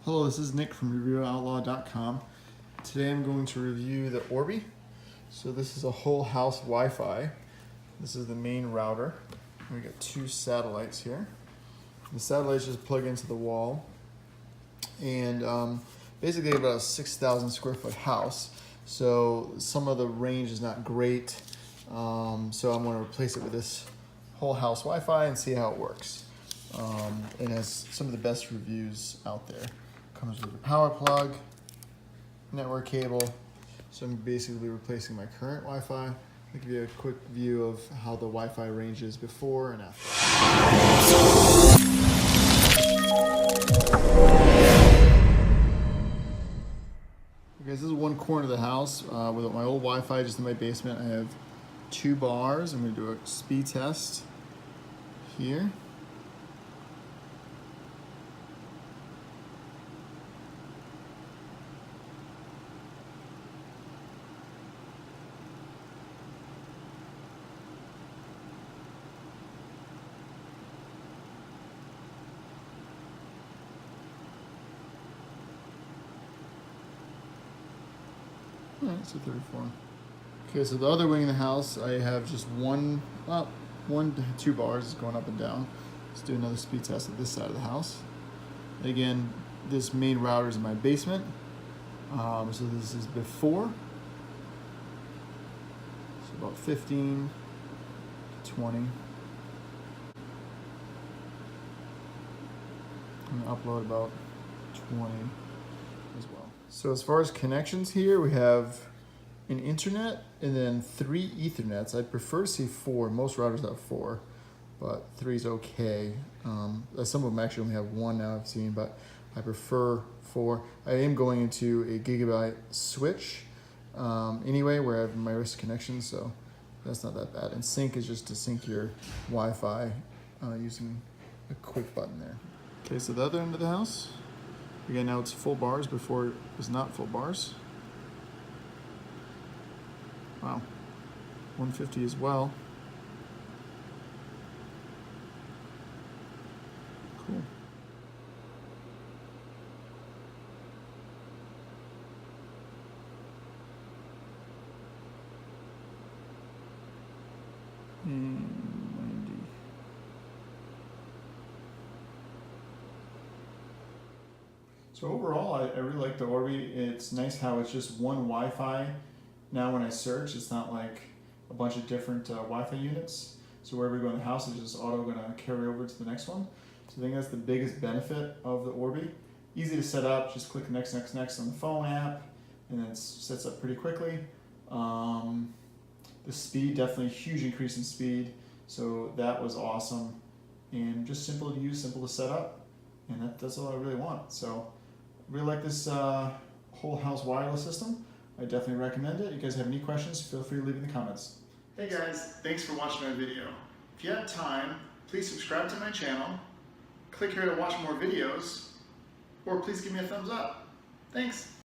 Hello, this is Nick from ReviewOutlaw.com. Today I'm going to review the Orbi. So this is a whole house Wi-Fi. This is the main router. We got two satellites here. The satellites just plug into the wall. And basically about a 6,000 square foot house. So some of the range is not great. So I'm going to replace it with this whole house Wi-Fi and see how it works. It has some of the best reviews out there. Comes with a power plug, network cable. So I'm basically replacing my current Wi-Fi. I'll give you a quick view of how the Wi-Fi range is before and after. Okay, this is one corner of the house with my old Wi-Fi just in my basement. I have two bars. I'm going to do a speed test here. Alright, so 34. Okay, so the other wing of the house, I have just one to two bars going up and down. Let's do another speed test at this side of the house. Again, this main router is in my basement. So this is before. So about 15 to 20. I'm gonna upload about 20 as well. So as far as connections here, we have an internet and then 3 Ethernets. I'd prefer to see 4. Most routers have 4, but 3 is okay. Some of them actually only have 1 now I've seen, but I prefer 4. I am going into a gigabit switch anyway, where I have my wrist connection, so that's not that bad. And sync is just to sync your Wi-Fi using a quick button there. Okay, so the other end of the house. Again, now it's full bars. Before it was not full bars. Wow, 150 as well. Cool. And 90. So overall, I really like the Orbi. It's nice how it's just one Wi-Fi. Now when I search, it's not like a bunch of different Wi-Fi units. So wherever you go in the house, it's just auto going to carry over to the next one. So I think that's the biggest benefit of the Orbi. Easy to set up, just click next on the phone app, and then it sets up pretty quickly. The speed, definitely a huge increase in speed. So that was awesome. And just simple to use, simple to set up. And that's all I really want. So really like this whole house wireless system. I definitely recommend it. If you guys have any questions, feel free to leave in the comments. Hey guys, thanks for watching my video. If you have time, please subscribe to my channel, click here to watch more videos, or please give me a thumbs up. Thanks.